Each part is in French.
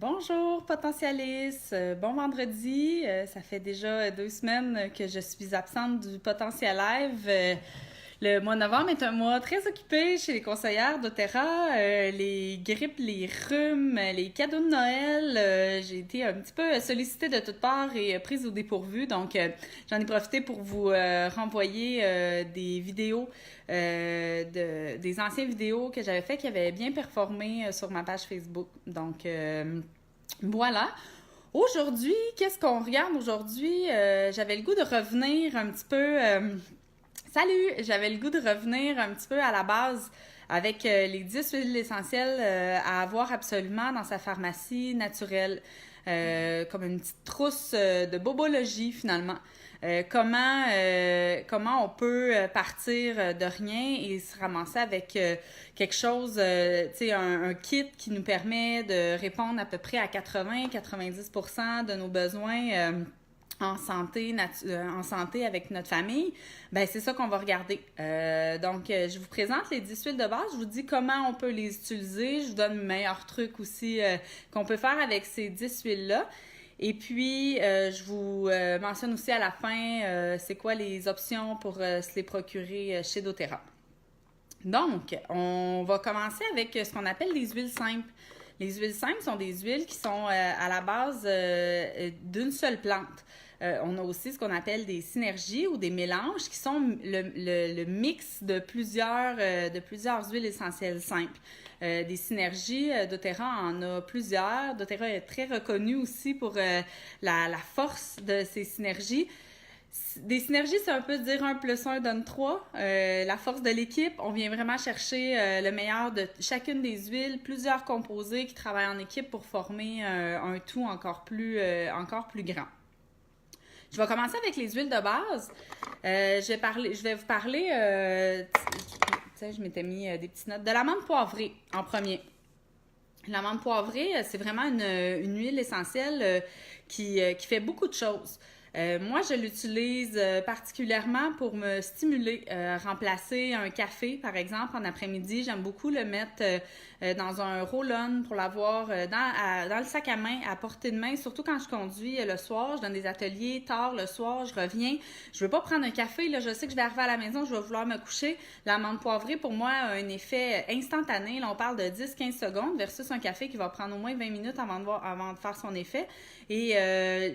Bonjour potentialiste, bon vendredi. Ça fait déjà 2 semaines que je suis absente du Potentiel Live. Le mois de novembre est un mois très occupé chez les conseillères d'Otera. Les grippes, les rhumes, les cadeaux de Noël. J'ai été un petit peu sollicitée de toutes parts et prise au dépourvu. Donc, j'en ai profité pour vous renvoyer des vidéos, des anciennes vidéos que j'avais fait qui avaient bien performé sur ma page Facebook. Donc, voilà. Aujourd'hui, qu'est-ce qu'on regarde aujourd'hui? J'avais le goût de revenir un petit peu. Salut! J'avais le goût de revenir un petit peu à la base avec les 10 huiles essentielles à avoir absolument dans sa pharmacie naturelle. Comme une petite trousse de bobologie finalement. Comment on peut partir de rien et se ramasser avec quelque chose, tu sais, un kit qui nous permet de répondre à peu près à 80-90% de nos besoins en santé avec notre famille, ben c'est ça qu'on va regarder. Donc, je vous présente les 10 huiles de base. Je vous dis comment on peut les utiliser. Je vous donne mes meilleurs trucs aussi qu'on peut faire avec ces 10 huiles-là. Et puis, je vous mentionne aussi à la fin c'est quoi les options pour se les procurer chez doTERRA. Donc, on va commencer avec ce qu'on appelle les huiles simples. Les huiles simples sont des huiles qui sont à la base d'une seule plante. On a aussi ce qu'on appelle des synergies ou des mélanges qui sont le mix de plusieurs huiles essentielles simples. Des synergies, doTERRA en a plusieurs. doTERRA est très reconnu aussi pour la force de ces synergies. Des synergies, c'est un peu dire 1 plus 1 donne 3. La force de l'équipe, on vient vraiment chercher le meilleur de chacune des huiles, plusieurs composés qui travaillent en équipe pour former un tout encore plus grand. Je vais commencer avec les huiles de base. Je vais vous parler, je m'étais mis des petites notes, de l'amande poivrée en premier. L'amande poivrée, c'est vraiment une huile essentielle qui fait beaucoup de choses. Moi, je l'utilise particulièrement pour me stimuler, remplacer un café, par exemple, en après-midi. J'aime beaucoup le mettre dans un roll-on pour l'avoir dans le sac à main, à portée de main, surtout quand je conduis le soir. Je donne des ateliers tard le soir, je reviens. Je veux pas prendre un café, là, je sais que je vais arriver à la maison, je vais vouloir me coucher. L'amande poivrée, pour moi, a un effet instantané. Là, on parle de 10-15 secondes versus un café qui va prendre au moins 20 minutes avant de faire son effet. Et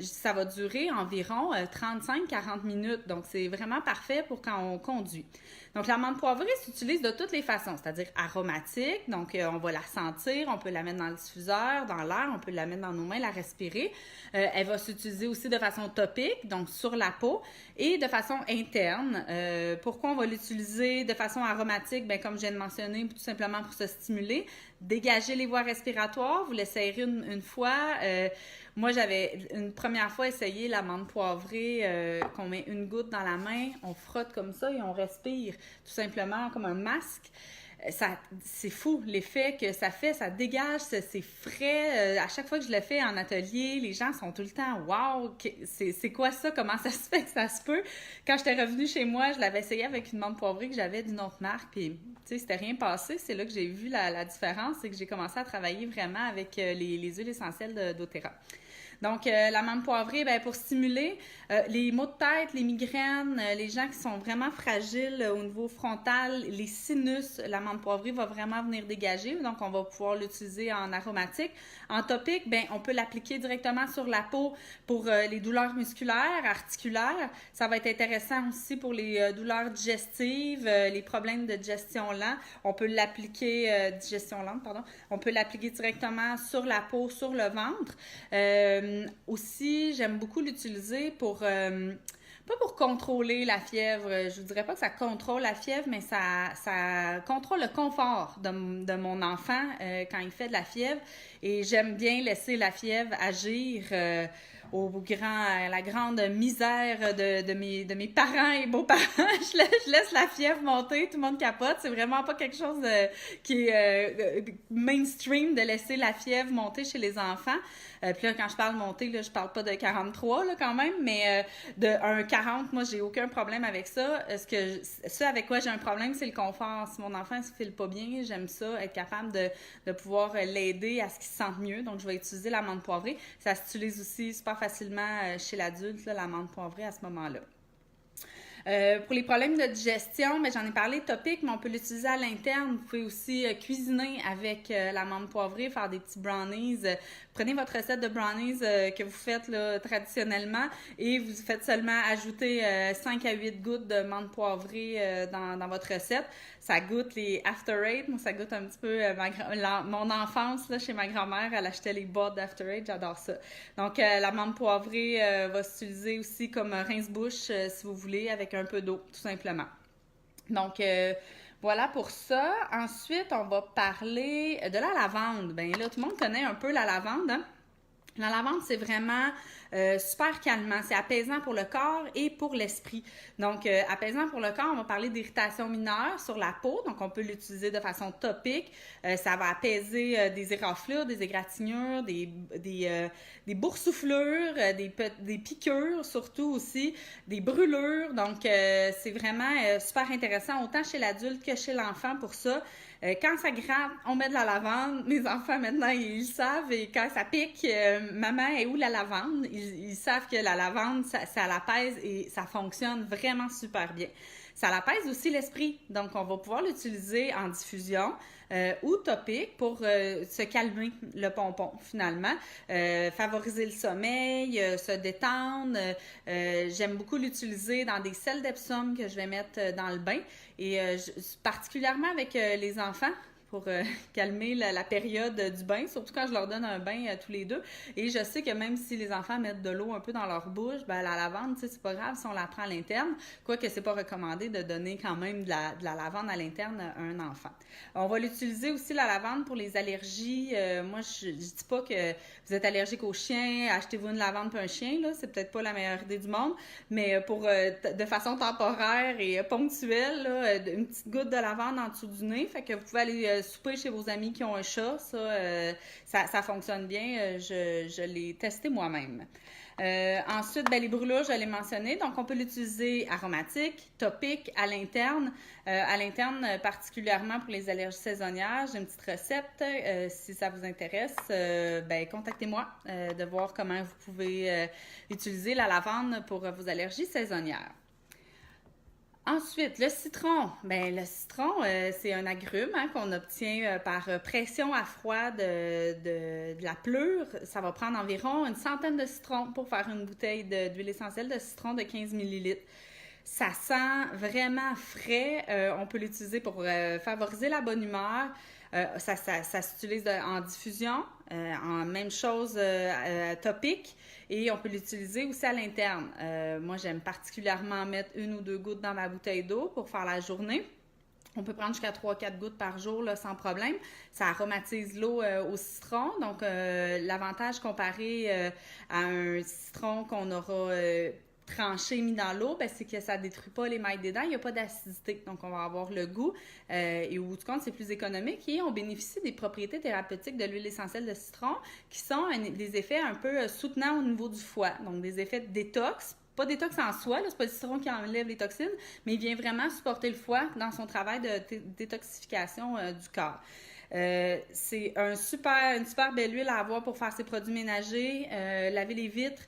ça va durer environ 35-40 minutes. Donc, c'est vraiment parfait pour quand on conduit. Donc, l'amande poivrée s'utilise de toutes les façons, c'est-à-dire aromatique. Donc, on va la sentir, on peut la mettre dans le diffuseur, dans l'air, on peut la mettre dans nos mains, la respirer. Elle va s'utiliser aussi de façon topique, donc sur la peau, et de façon interne. Pourquoi on va l'utiliser de façon aromatique? Bien, comme je viens de mentionner, tout simplement pour se stimuler, dégager les voies respiratoires. Vous l'essayerez une fois. Moi, j'avais une première fois essayé l'amande poivrée, qu'on met une goutte dans la main, on frotte comme ça et on respire, tout simplement comme un masque. C'est fou l'effet que ça fait, ça dégage, c'est frais. À chaque fois que je le fais en atelier, les gens sont tout le temps « Wow, c'est quoi ça? Comment ça se fait que ça se peut? » Quand j'étais revenue chez moi, je l'avais essayé avec une amande poivrée que j'avais d'une autre marque, puis tu sais, c'était rien passé. C'est là que j'ai vu la différence, c'est que j'ai commencé à travailler vraiment avec les huiles essentielles doTERRA. Donc, l'amande poivrée, ben, pour stimuler les maux de tête, les migraines, les gens qui sont vraiment fragiles au niveau frontal, les sinus, l'amande poivrée va vraiment venir dégager. Donc, on va pouvoir l'utiliser en aromatique. En topique, ben, on peut l'appliquer directement sur la peau pour les douleurs musculaires, articulaires. Ça va être intéressant aussi pour les douleurs digestives, les problèmes de digestion lente. On peut l'appliquer, on peut l'appliquer directement sur la peau, sur le ventre. Aussi, j'aime beaucoup l'utiliser pour, pas pour contrôler la fièvre, je ne dirais pas que ça contrôle la fièvre, mais ça contrôle le confort de mon enfant quand il fait de la fièvre. Et j'aime bien laisser la fièvre agir à la grande misère de mes parents et beaux-parents. Je laisse la fièvre monter, tout le monde capote. C'est vraiment pas quelque chose qui est mainstream de laisser la fièvre monter chez les enfants. Puis là, quand je parle monter, là, je parle pas de 43 là, quand même, mais de 1,40, moi, j'ai aucun problème avec ça. Ce avec quoi j'ai un problème, c'est le confort. Si mon enfant se file pas bien, j'aime ça, être capable de pouvoir l'aider à ce qu'il se sente mieux. Donc, je vais utiliser l'amande poivrée. Ça s'utilise aussi super facilement chez l'adulte, là, l'amande poivrée à ce moment-là. Pour les problèmes de digestion, mais j'en ai parlé topique, mais on peut l'utiliser à l'interne. Vous pouvez aussi cuisiner avec l'amande poivrée, faire des petits brownies. Prenez votre recette de brownies que vous faites là, traditionnellement et vous faites seulement ajouter 5 à 8 gouttes de menthe poivrée dans votre recette. Ça goûte les After Eight. Moi, ça goûte un petit peu mon enfance là, chez ma grand-mère. Elle achetait les boîtes d'After Eight. J'adore ça. Donc, la menthe poivrée va s'utiliser aussi comme rince-bouche si vous voulez, avec un peu d'eau, tout simplement. Donc, voilà pour ça. Ensuite, on va parler de la lavande. Bien là, tout le monde connaît un peu la lavande, hein? La lavande, c'est vraiment super calmant. C'est apaisant pour le corps et pour l'esprit. Donc, apaisant pour le corps, on va parler d'irritation mineure sur la peau. Donc, on peut l'utiliser de façon topique. Ça va apaiser des éraflures, des égratignures, des boursouflures, des piqûres surtout aussi, des brûlures. Donc, c'est vraiment super intéressant, autant chez l'adulte que chez l'enfant pour ça. Quand ça gratte, on met de la lavande. Mes enfants, maintenant, ils savent. Et quand ça pique, maman, est où la lavande? Ils savent que la lavande, ça l'apaise et ça fonctionne vraiment super bien. Ça l'apaise aussi l'esprit. Donc, on va pouvoir l'utiliser en diffusion ou topique pour se calmer le pompon, finalement. Favoriser le sommeil, se détendre. J'aime beaucoup l'utiliser dans des sels d'Epsom que je vais mettre dans le bain. Et particulièrement avec les enfants, pour calmer la période du bain, surtout quand je leur donne un bain tous les deux. Et je sais que même si les enfants mettent de l'eau un peu dans leur bouche, ben la lavande, tu sais, c'est pas grave si on la prend à l'interne, quoique c'est pas recommandé de donner quand même de la lavande à l'interne à un enfant. On va l'utiliser aussi, la lavande, pour les allergies. Moi, je dis pas que vous êtes allergique aux chiens, achetez-vous une lavande pour un chien, là, c'est peut-être pas la meilleure idée du monde, mais pour de façon temporaire et ponctuelle, là, une petite goutte de lavande en dessous du nez, fait que vous pouvez aller souper chez vos amis qui ont un chat, ça fonctionne bien. Je l'ai testé moi-même. Ensuite, les brûlures, je l'ai mentionné. Donc, on peut l'utiliser aromatique, topique, à l'interne. À l'interne, particulièrement pour les allergies saisonnières, j'ai une petite recette. Si ça vous intéresse, contactez-moi de voir comment vous pouvez utiliser la lavande pour vos allergies saisonnières. Ensuite, le citron. Le citron, c'est un agrume qu'on obtient par pression à froid de la pleure. Ça va prendre environ une centaine de citrons pour faire une bouteille d'huile essentielle de citron de 15 ml. Ça sent vraiment frais. On peut l'utiliser pour favoriser la bonne humeur. Ça s'utilise en diffusion, en même chose topique, et on peut l'utiliser aussi à l'interne. Moi, j'aime particulièrement mettre 1 ou 2 gouttes dans ma bouteille d'eau pour faire la journée. On peut prendre jusqu'à 3-4 gouttes par jour là, sans problème. Ça aromatise l'eau au citron. Donc, l'avantage comparé à un citron qu'on aura tranché, mis dans l'eau, c'est que ça ne détruit pas l'émail des dents. Il n'y a pas d'acidité. Donc, on va avoir le goût. Et au bout du compte, c'est plus économique. Et on bénéficie des propriétés thérapeutiques de l'huile essentielle de citron qui sont des effets un peu soutenants au niveau du foie. Donc, des effets de détox. Pas détox en soi, c'est pas le citron qui enlève les toxines, mais il vient vraiment supporter le foie dans son travail de détoxification du corps. C'est une super belle huile à avoir pour faire ses produits ménagers, laver les vitres,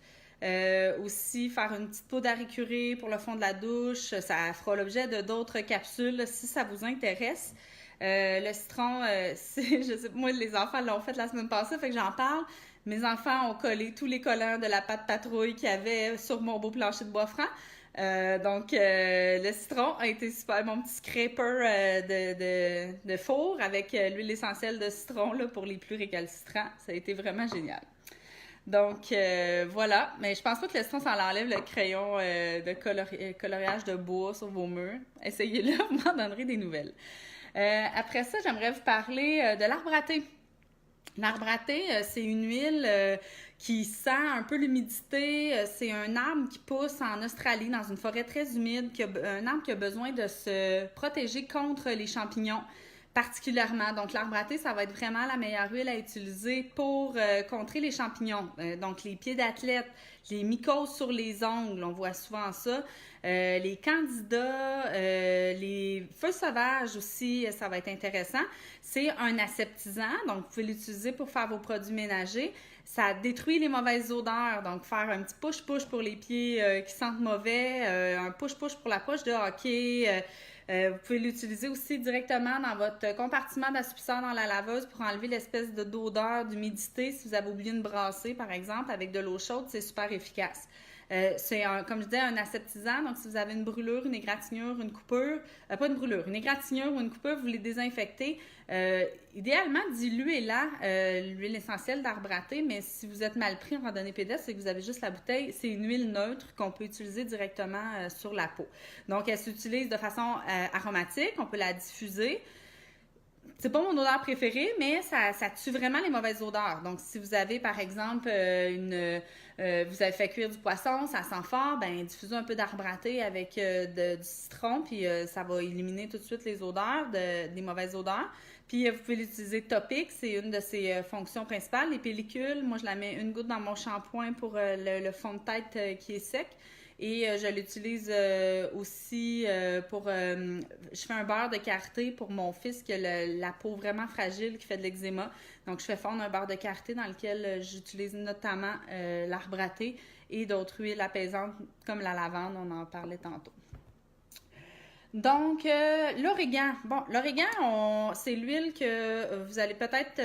aussi faire une petite poudre à récurer pour le fond de la douche. Ça fera l'objet de d'autres capsules si ça vous intéresse. Le citron, je sais, moi les enfants l'ont fait la semaine passée, fait que j'en parle. Mes enfants ont collé tous les collants de la pâte patrouille qu'il y avait sur mon beau plancher de bois franc. Donc, le citron a été super. Mon petit scraper de four avec l'huile essentielle de citron là, pour les plus récalcitrants. Ça a été vraiment génial. Donc, voilà. Mais je pense pas que le citron, ça enlève le crayon de coloriage de bois sur vos murs. Essayez-le, vous m'en donnerez des nouvelles. Après ça, j'aimerais vous parler de l'arbre à thé. L'arbre à thé, c'est une huile qui sent un peu l'humidité. C'est un arbre qui pousse en Australie, dans une forêt très humide, un arbre qui a besoin de se protéger contre les champignons particulièrement. Donc, l'arbre à thé, ça va être vraiment la meilleure huile à utiliser pour contrer les champignons. Donc, les pieds d'athlète, les mycoses sur les ongles, on voit souvent ça. Les candidats, les feux sauvages aussi, ça va être intéressant. C'est un aseptisant, donc vous pouvez l'utiliser pour faire vos produits ménagers. Ça détruit les mauvaises odeurs, donc faire un petit push-push pour les pieds qui sentent mauvais, un push-push pour la poche de hockey. Vous pouvez l'utiliser aussi directement dans votre compartiment d'assoupisseur dans la laveuse pour enlever l'espèce d'odeur, d'humidité. Si vous avez oublié de brasser, par exemple, avec de l'eau chaude, c'est super efficace. C'est, comme je disais, un aseptisant. Donc, si vous avez une brûlure, une égratignure, une coupure, pas une brûlure, une égratignure ou une coupure, vous les désinfectez. Idéalement, diluez-la, l'huile essentielle d'arbre à thé, mais si vous êtes mal pris en randonnée pédestre et que vous avez juste la bouteille, c'est une huile neutre qu'on peut utiliser directement sur la peau. Donc, elle s'utilise de façon aromatique, on peut la diffuser. C'est pas mon odeur préférée, mais ça tue vraiment les mauvaises odeurs. Donc, si vous avez, par exemple, vous avez fait cuire du poisson, ça sent fort, ben diffusez un peu d'arbre à thé avec du citron, puis ça va éliminer tout de suite les odeurs, des mauvaises odeurs. Puis, vous pouvez l'utiliser topique, c'est une de ses fonctions principales. Les pellicules, moi, je la mets une goutte dans mon shampoing pour le fond de tête qui est sec. Et je l'utilise aussi pour... je fais un beurre de karité pour mon fils qui a la peau vraiment fragile, qui fait de l'eczéma. Donc, je fais fondre un beurre de karité dans lequel j'utilise notamment l'arbre à thé et d'autres huiles apaisantes comme la lavande, on en parlait tantôt. Donc, l'origan. Bon, l'origan, c'est l'huile que vous allez peut-être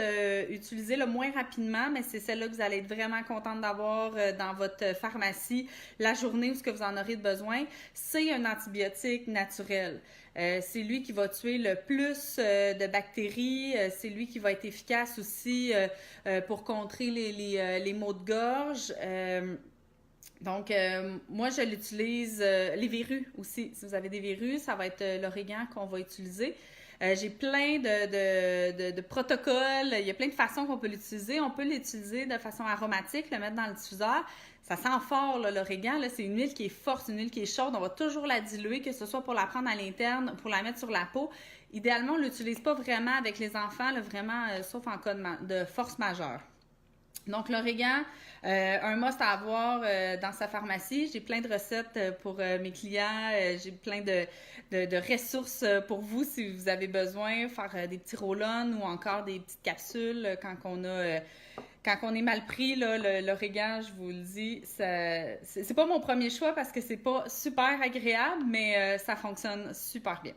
utiliser le moins rapidement, mais c'est celle-là que vous allez être vraiment contente d'avoir dans votre pharmacie la journée où ce que vous en aurez besoin. C'est un antibiotique naturel. C'est lui qui va tuer le plus de bactéries. C'est lui qui va être efficace aussi pour contrer les maux de gorge. Donc, moi, je l'utilise, les verrues aussi. Si vous avez des verrues, ça va être l'origan qu'on va utiliser. J'ai plein de protocoles, il y a plein de façons qu'on peut l'utiliser. On peut l'utiliser de façon aromatique, le mettre dans le diffuseur. Ça sent fort, l'origan. C'est une huile qui est forte, une huile qui est chaude. On va toujours la diluer, que ce soit pour la prendre à l'interne, pour la mettre sur la peau. Idéalement, on ne l'utilise pas vraiment avec les enfants, là, vraiment, sauf en cas de force majeure. Donc, l'origan, un must à avoir dans sa pharmacie. J'ai plein de recettes pour mes clients. J'ai plein de ressources pour vous si vous avez besoin. Faire des petits roll-on ou encore des petites capsules quand on est mal pris. L'origan, je vous le dis, c'est pas mon premier choix parce que c'est pas super agréable, mais ça fonctionne super bien.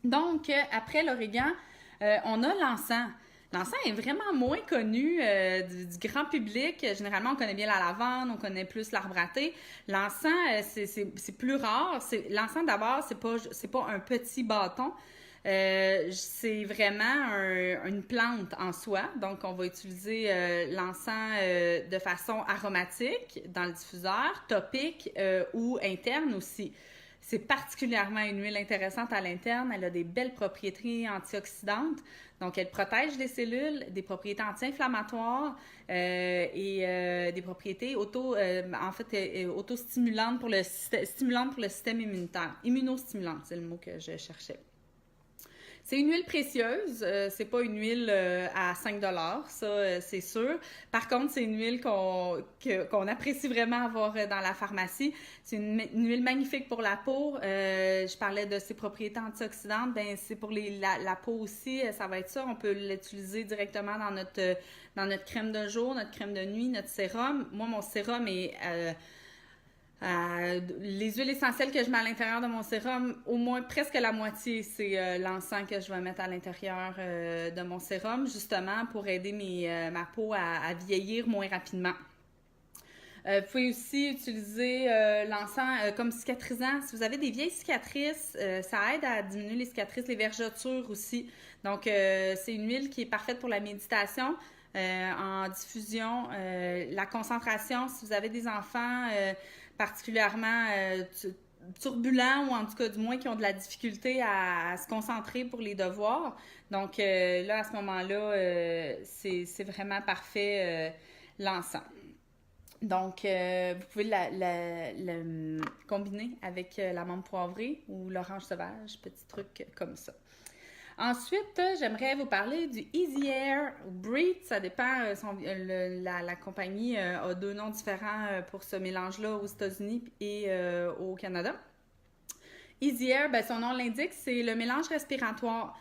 Donc, après l'origan, on a l'encens. L'encens est vraiment moins connu du grand public. Généralement, on connaît bien la lavande, on connaît plus l'arbre à thé. L'encens, c'est plus rare. L'encens, d'abord, c'est pas un petit bâton. C'est vraiment une plante en soi. Donc, on va utiliser l'encens de façon aromatique dans le diffuseur, topique ou interne aussi. C'est particulièrement une huile intéressante à l'interne. Elle a des belles propriétés antioxydantes. Donc, elle protège les cellules, des propriétés anti-inflammatoires et des propriétés autostimulantes pour le système immunitaire. Immunostimulantes, c'est le mot que je cherchais. C'est une huile précieuse, c'est pas une huile à 5 $, ça c'est sûr. Par contre, c'est une huile qu'on apprécie vraiment avoir dans la pharmacie. C'est une huile magnifique pour la peau. Je parlais de ses propriétés antioxydantes, ben c'est pour la peau aussi, ça va être ça. On peut l'utiliser directement dans notre crème de jour, notre crème de nuit, notre sérum. Moi, mon sérum est... les huiles essentielles que je mets à l'intérieur de mon sérum, au moins presque la moitié, c'est l'encens que je vais mettre à l'intérieur de mon sérum, justement pour aider ma peau à vieillir moins rapidement. Vous pouvez aussi utiliser l'encens comme cicatrisant. Si vous avez des vieilles cicatrices, ça aide à diminuer les cicatrices, les vergetures aussi. Donc, c'est une huile qui est parfaite pour la méditation. En diffusion, la concentration, si vous avez des enfants... particulièrement turbulents ou en tout cas du moins qui ont de la difficulté à se concentrer pour les devoirs. Donc là, à ce moment-là, c'est vraiment parfait l'encens. Donc, vous pouvez le combiner avec la menthe poivrée ou l'orange sauvage, petit truc comme ça. Ensuite, j'aimerais vous parler du Easy Air ou Breathe. Ça dépend, la compagnie a 2 noms différents pour ce mélange-là aux États-Unis et au Canada. Easy Air, ben, son nom l'indique, c'est le mélange respiratoire.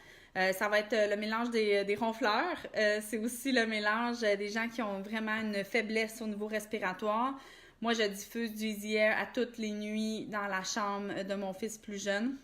Ça va être le mélange des ronfleurs. C'est aussi le mélange des gens qui ont vraiment une faiblesse au niveau respiratoire. Moi, je diffuse du Easy Air à toutes les nuits dans la chambre de mon fils plus jeune,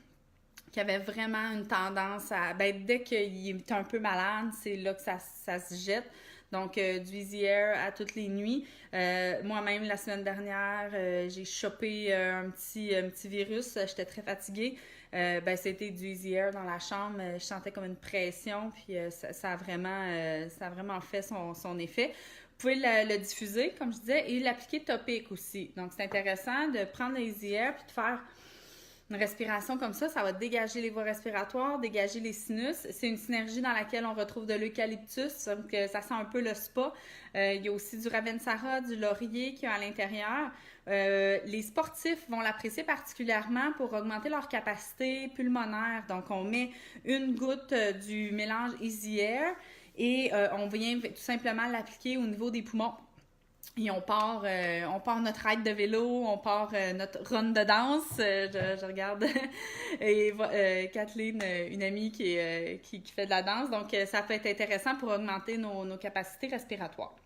qui avait vraiment une tendance à... Ben, dès qu'il est un peu malade, c'est là que ça se jette. Donc, du Easy Air à toutes les nuits. Moi-même, la semaine dernière, j'ai chopé un petit virus. J'étais très fatiguée. Ben, c'était du Easy Air dans la chambre. Je sentais comme une pression, puis ça a vraiment fait son effet. Vous pouvez le diffuser, comme je disais, et l'appliquer topique aussi. Donc, c'est intéressant de prendre le Easy Air puis de faire une respiration comme ça va dégager les voies respiratoires, dégager les sinus. C'est une synergie dans laquelle on retrouve de l'eucalyptus, donc ça sent un peu le spa. Il y a aussi du ravensara, du laurier qui est à l'intérieur. Les sportifs vont l'apprécier particulièrement pour augmenter leur capacité pulmonaire. Donc, on met une goutte du mélange Easy Air et on vient tout simplement l'appliquer au niveau des poumons. Et on part notre ride de vélo, on part notre run de danse. Je regarde et Kathleen, une amie qui fait de la danse. Donc, ça peut être intéressant pour augmenter nos capacités respiratoires.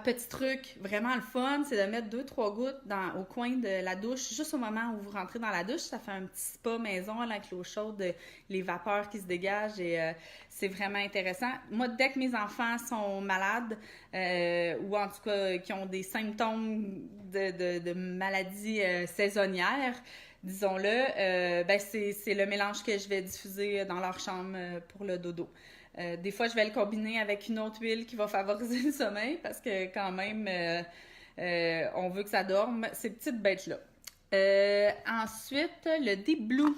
Petit truc vraiment le fun, c'est de mettre 2-3 gouttes au coin de la douche, juste au moment où vous rentrez dans la douche. Ça fait un petit spa maison là, avec l'eau chaude, les vapeurs qui se dégagent et c'est vraiment intéressant. Moi, dès que mes enfants sont malades ou en tout cas qui ont des symptômes de maladies saisonnières, disons-le, ben c'est le mélange que je vais diffuser dans leur chambre pour le dodo. Des fois, je vais le combiner avec une autre huile qui va favoriser le sommeil parce que quand même, on veut que ça dorme, ces petites bêtes-là. Ensuite, le Deep Blue.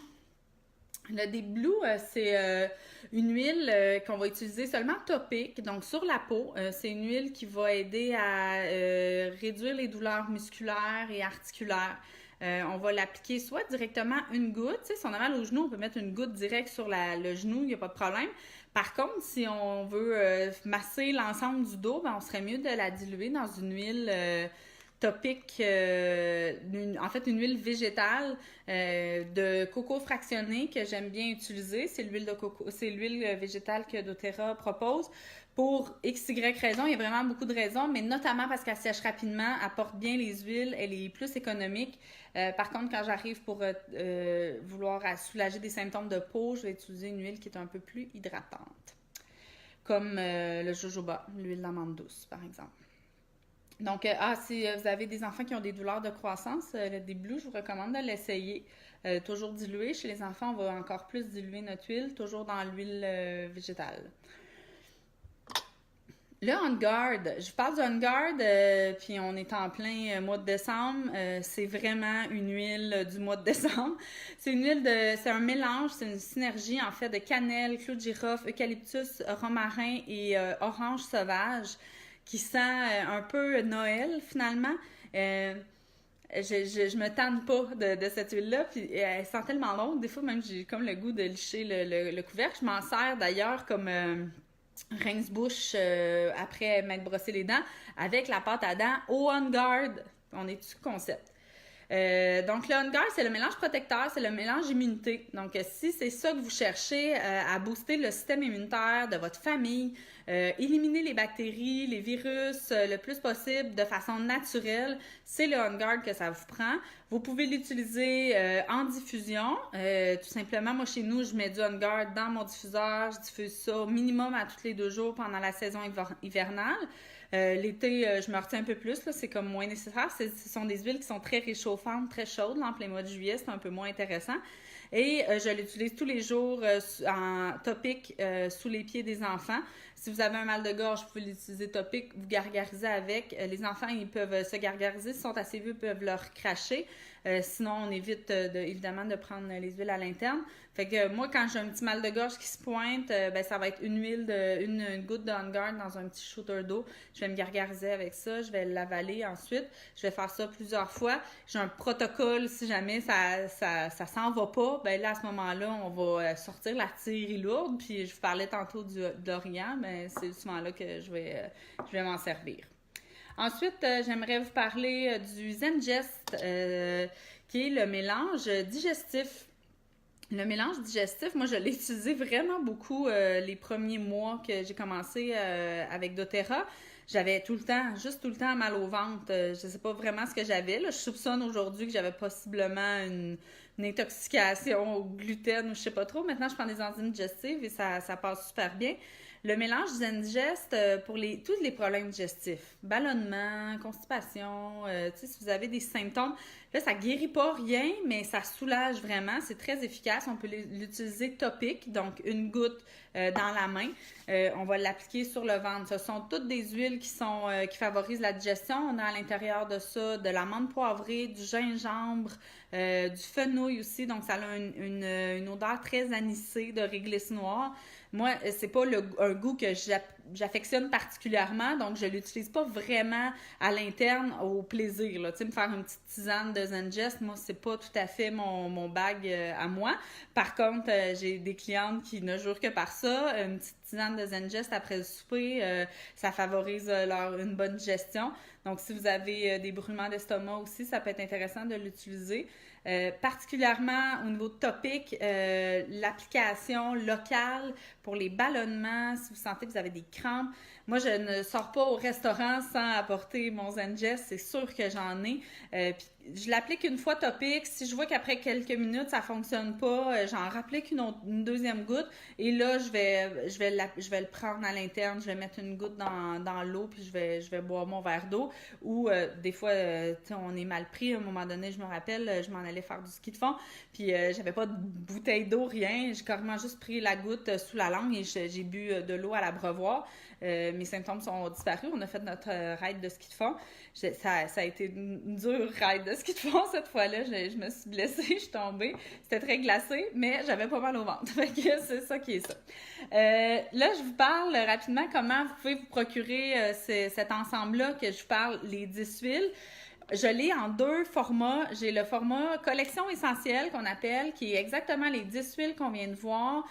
Le Deep Blue, c'est une huile qu'on va utiliser seulement topique, donc sur la peau. C'est une huile qui va aider à réduire les douleurs musculaires et articulaires. On va l'appliquer soit directement une goutte. Tu sais, si on a mal au genou, on peut mettre une goutte directe sur le genou, il n'y a pas de problème. Par contre, si on veut masser l'ensemble du dos, ben, on serait mieux de la diluer dans une huile topique, en fait une huile végétale de coco fractionné que j'aime bien utiliser. C'est l'huile de coco, c'est l'huile végétale que doTERRA propose. Pour XY raisons, il y a vraiment beaucoup de raisons, mais notamment parce qu'elle sèche rapidement, elle porte bien les huiles, elle est plus économique. Par contre, quand j'arrive pour vouloir soulager des symptômes de peau, je vais utiliser une huile qui est un peu plus hydratante, comme le jojoba, l'huile d'amande douce, par exemple. Donc, si vous avez des enfants qui ont des douleurs de croissance, le Deep Blue, je vous recommande de l'essayer. Toujours dilué. Chez les enfants, on va encore plus diluer notre huile, toujours dans l'huile végétale. Le On Guard, je vous parle du On Guard, puis on est en plein mois de décembre. C'est vraiment une huile du mois de décembre. C'est un mélange, c'est une synergie en fait de cannelle, clou de girofle, eucalyptus, romarin et orange sauvage qui sent un peu Noël finalement. Je me tanne pas de cette huile-là, puis elle sent tellement longue. Des fois même j'ai comme le goût de licher le couvercle. Je m'en sers d'ailleurs comme rince-bouche après m'être brossé les dents avec la pâte à dents au On Guard. On est dessus concept. Donc le On Guard, c'est le mélange protecteur, c'est le mélange immunité. Donc si c'est ça que vous cherchez à booster le système immunitaire de votre famille, éliminer les bactéries, les virus le plus possible de façon naturelle, c'est le On Guard que ça vous prend. Vous pouvez l'utiliser en diffusion. Tout simplement, moi chez nous, je mets du On Guard dans mon diffuseur. Je diffuse ça au minimum à tous les 2 jours pendant la saison hivernale. L'été, je me retiens un peu plus, là, c'est comme moins nécessaire. Ce sont des huiles qui sont très réchauffantes, très chaudes. Là, en plein mois de juillet, c'est un peu moins intéressant. Et je l'utilise tous les jours en topique sous les pieds des enfants. Si vous avez un mal de gorge, vous pouvez l'utiliser topique, vous gargarisez avec. Les enfants, ils peuvent se gargariser. S'ils sont assez vieux, ils peuvent leur cracher. Sinon, on évite évidemment de prendre les huiles à l'interne. Fait que moi, quand j'ai un petit mal de gorge qui se pointe, ça va être une goutte de On Guard dans un petit shooter d'eau. Je vais me gargariser avec ça, je vais l'avaler ensuite. Je vais faire ça plusieurs fois. J'ai un protocole, si jamais ça s'en va pas, là, à ce moment-là, on va sortir la tire lourde. Puis je vous parlais tantôt de l'Orient, mais c'est souvent là que je vais m'en servir. Ensuite, j'aimerais vous parler du Zengest, qui est le mélange digestif. Le mélange digestif, moi, je l'ai utilisé vraiment beaucoup les premiers mois que j'ai commencé avec doTERRA. J'avais tout le temps mal au ventre. Je sais pas vraiment ce que j'avais. Là. Je soupçonne aujourd'hui que j'avais possiblement une intoxication au gluten ou je sais pas trop. Maintenant, je prends des enzymes digestives et ça passe super bien. Le mélange Zengest pour tous les problèmes digestifs, ballonnement, constipation, si vous avez des symptômes, là, ça guérit pas rien, mais ça soulage vraiment. C'est très efficace. On peut l'utiliser topique, donc une goutte dans la main. On va l'appliquer sur le ventre. Ce sont toutes des huiles qui favorisent la digestion. On a à l'intérieur de ça de l'amande poivrée, du gingembre, du fenouil aussi. Donc, ça a une odeur très anisée de réglisse noire. Moi, c'est pas un goût que j'affectionne particulièrement, donc je l'utilise pas vraiment à l'interne au plaisir. Là. Tu sais, me faire une petite tisane de Zengest, moi, c'est pas tout à fait mon bag à moi. Par contre, j'ai des clientes qui ne jurent que par ça. Une petite tisane de Zengest après le souper, ça favorise une bonne digestion. Donc, si vous avez des brûlements d'estomac aussi, ça peut être intéressant de l'utiliser. Particulièrement au niveau topique, l'application locale pour les ballonnements, si vous sentez que vous avez des crampes. Moi, je ne sors pas au restaurant sans apporter mon Zengest, c'est sûr que j'en ai. Puis je l'applique une fois topique. Si je vois qu'après quelques minutes, ça fonctionne pas, j'en rapplique une deuxième goutte. Et là, je vais le prendre à l'interne. Je vais mettre une goutte dans l'eau, puis je vais boire mon verre d'eau. Ou des fois, on est mal pris. À un moment donné, je me rappelle, je m'en allais faire du ski de fond. Puis j'avais pas de bouteille d'eau, rien. J'ai carrément juste pris la goutte sous la langue et j'ai bu de l'eau à l'abreuvoir. Mes symptômes sont disparus. On a fait notre ride de ski de fond. Ça a été une dure ride de ski de fond cette fois-là. Je me suis blessée, je suis tombée. C'était très glacé, mais j'avais pas mal au ventre. Fait que c'est ça qui est ça. Là, je vous parle rapidement comment vous pouvez vous procurer cet ensemble-là que je vous parle, les 10 huiles. Je l'ai en 2 formats. J'ai le format collection essentielle qu'on appelle, qui est exactement les 10 huiles qu'on vient de voir,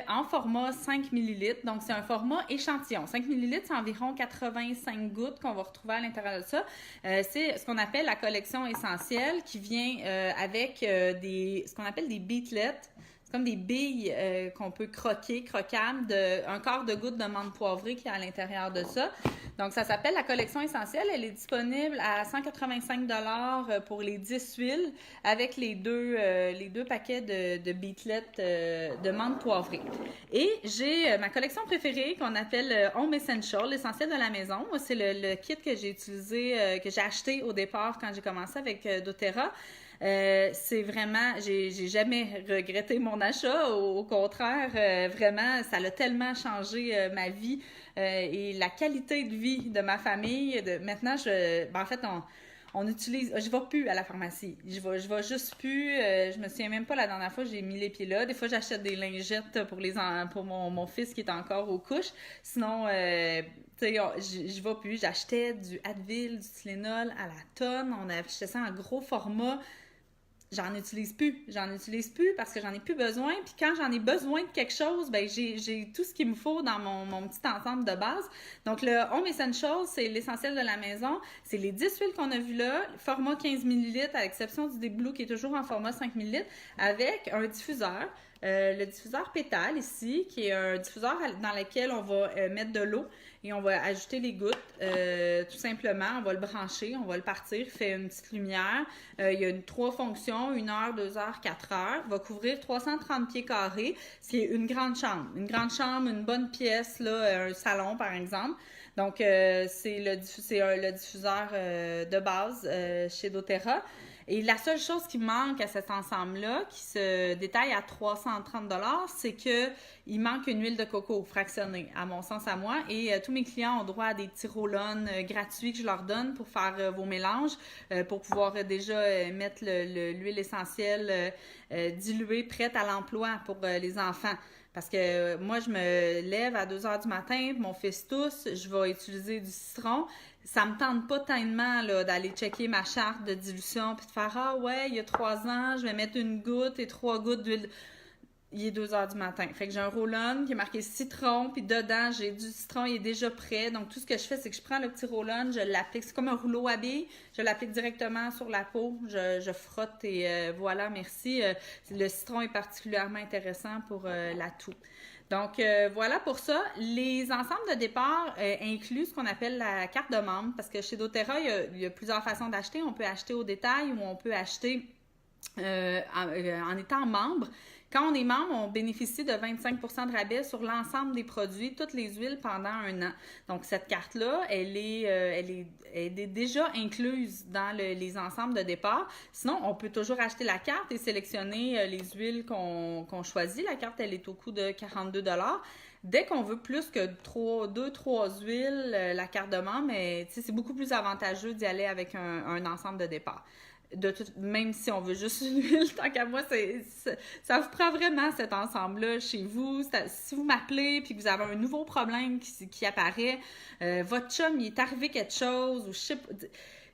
en format 5 ml. Donc, c'est un format échantillon. 5 ml, c'est environ 85 gouttes qu'on va retrouver à l'intérieur de ça. C'est ce qu'on appelle la collection essentielle qui vient avec ce qu'on appelle des beetlets. C'est comme des billes qu'on peut croquables, un quart de goutte de menthe poivrée qui est à l'intérieur de ça. Donc, ça s'appelle la collection essentielle. Elle est disponible à 185$ pour les 10 huiles avec les deux paquets de beetlets de menthe poivrée. Et j'ai ma collection préférée qu'on appelle Home Essential, l'essentiel de la maison. Moi, c'est le kit que j'ai utilisé, que j'ai acheté au départ quand j'ai commencé avec doTERRA. C'est vraiment, j'ai jamais regretté mon achat, au contraire, vraiment, ça a tellement changé ma vie et la qualité de vie de ma famille. Maintenant, en fait, on utilise, je vais plus à la pharmacie, je vais juste plus, je me souviens même pas la dernière fois j'ai mis les pieds là. Des fois j'achète des lingettes pour mon fils qui est encore aux couches, sinon tu sais, je vais plus. J'achetais du Advil, du Tylenol à la tonne, on achetait ça en gros format. J'en utilise plus parce que j'en ai plus besoin. Puis quand j'en ai besoin de quelque chose, j'ai tout ce qu'il me faut dans mon petit ensemble de base. Donc le Home Essentials, c'est l'essentiel de la maison. C'est les 10 huiles qu'on a vues là, format 15 ml à l'exception du Deep Blue qui est toujours en format 5 ml avec un diffuseur. Le diffuseur pétale ici, qui est un diffuseur dans lequel on va mettre de l'eau et on va ajouter les gouttes. Tout simplement, on va le brancher, on va le partir, il fait une petite lumière. Il y a 3 fonctions, 1 heure, 2 heures, 4 heures. Il va couvrir 330 pieds carrés, ce qui est une grande chambre. Une grande chambre, une bonne pièce, là, un salon par exemple. Donc, c'est le diffuseur de base chez doTERRA. Et la seule chose qui manque à cet ensemble-là, qui se détaille à 330 $, c'est qu'il manque une huile de coco fractionnée, à mon sens à moi. Et tous mes clients ont droit à des petits roll-on gratuits que je leur donne pour faire vos mélanges, pour pouvoir déjà mettre l'huile essentielle diluée, prête à l'emploi pour les enfants. Parce que moi, je me lève à 2 h du matin, mon fils tousse, je vais utiliser du citron. Ça me tente pas tellement là, d'aller checker ma charte de dilution puis de faire « Ah ouais, il y a 3 ans, je vais mettre une goutte et 3 gouttes d'huile. » Il est 2 h du matin. Fait que j'ai un roll-on qui est marqué citron, puis dedans, j'ai du citron, il est déjà prêt. Donc, tout ce que je fais, c'est que je prends le petit roll-on, je l'applique. C'est comme un rouleau à billes. Je l'applique directement sur la peau. Je frotte et voilà, merci. Le citron est particulièrement intéressant pour la toux. Donc, voilà pour ça. Les ensembles de départ incluent ce qu'on appelle la carte de membre, parce que chez doTERRA, il y a plusieurs façons d'acheter. On peut acheter au détail ou on peut acheter en étant membre. Quand on est membre, on bénéficie de 25 % de rabais sur l'ensemble des produits, toutes les huiles pendant 1 an. Donc, cette carte-là, elle est déjà incluse dans les ensembles de départ. Sinon, on peut toujours acheter la carte et sélectionner les huiles qu'on choisit. La carte, elle est au coût de 42 $. Dès qu'on veut plus que 2-3 huiles, la carte de membre, c'est beaucoup plus avantageux d'y aller avec un ensemble de départ. Même si on veut juste une huile, tant qu'à moi, ça vous prend vraiment cet ensemble-là chez vous. Si vous m'appelez et que vous avez un nouveau problème qui apparaît, votre chum, il est arrivé quelque chose, ou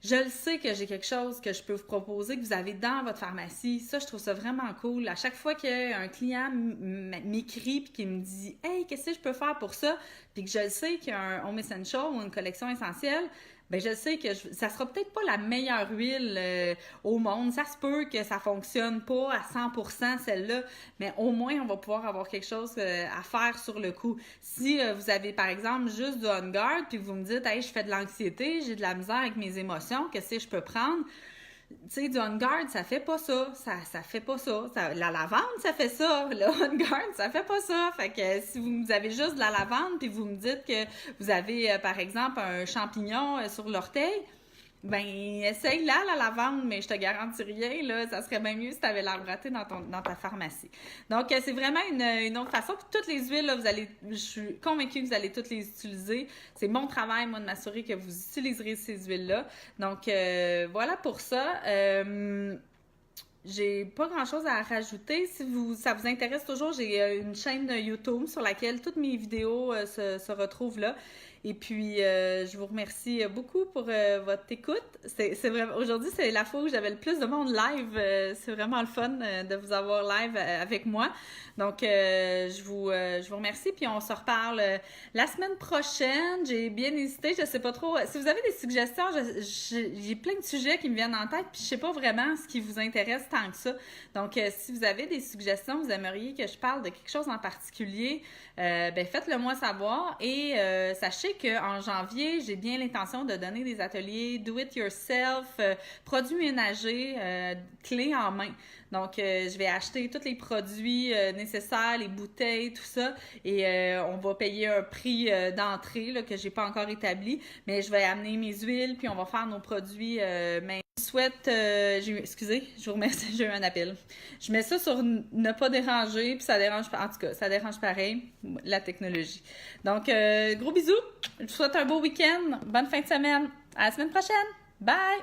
je le sais que j'ai quelque chose que je peux vous proposer, que vous avez dans votre pharmacie. Ça, je trouve ça vraiment cool. À chaque fois qu'un client m'écrit et qu'il me dit « Hey, qu'est-ce que je peux faire pour ça? » Puis que je le sais qu'il y a un Home Essential ou une collection essentielle, ben je sais que ça sera peut-être pas la meilleure huile au monde. Ça se peut que ça fonctionne pas à 100 % celle-là, mais au moins, on va pouvoir avoir quelque chose à faire sur le coup. Si vous avez, par exemple, juste du On Guard, puis vous me dites « Hey, je fais de l'anxiété, j'ai de la misère avec mes émotions, qu'est-ce que je peux prendre? » Tu sais, du On Guard, ça fait pas ça. Ça fait pas ça. La lavande, ça fait ça. Le On Guard, ça fait pas ça. Fait que si vous avez juste de la lavande puis vous me dites que vous avez, par exemple, un champignon sur l'orteil, ben essaye la lavande, mais je te garantis rien, là, ça serait bien mieux si tu avais l'arbre raté dans ta pharmacie. Donc, c'est vraiment une autre façon. Puis toutes les huiles, là, je suis convaincue que vous allez toutes les utiliser. C'est mon travail, moi, de m'assurer que vous utiliserez ces huiles-là. Donc, voilà pour ça. J'ai pas grand-chose à rajouter. Si ça vous intéresse toujours, j'ai une chaîne YouTube sur laquelle toutes mes vidéos se retrouvent là. Et puis, je vous remercie beaucoup pour votre écoute. C'est vraiment, aujourd'hui, c'est la fois où j'avais le plus de monde live. C'est vraiment le fun de vous avoir live avec moi. Donc, je vous remercie. Puis, on se reparle la semaine prochaine. J'ai bien hésité. Je sais pas trop. Si vous avez des suggestions, j'ai plein de sujets qui me viennent en tête. Puis, je sais pas vraiment ce qui vous intéresse tant que ça. Donc, si vous avez des suggestions, vous aimeriez que je parle de quelque chose en particulier, ben faites-le moi savoir. Et sachez qu'en janvier, j'ai bien l'intention de donner des ateliers do it yourself, produits ménagers, clés en main. Donc, je vais acheter tous les produits nécessaires, les bouteilles, tout ça, et on va payer un prix d'entrée là, que j'ai pas encore établi, mais je vais amener mes huiles, puis on va faire nos produits main. Je souhaite, excusez, je vous remercie, j'ai eu un appel. Je mets ça sur ne pas déranger, puis ça dérange, en tout cas, ça dérange pareil, la technologie. Donc, gros bisous, je vous souhaite un beau week-end, bonne fin de semaine, à la semaine prochaine, bye!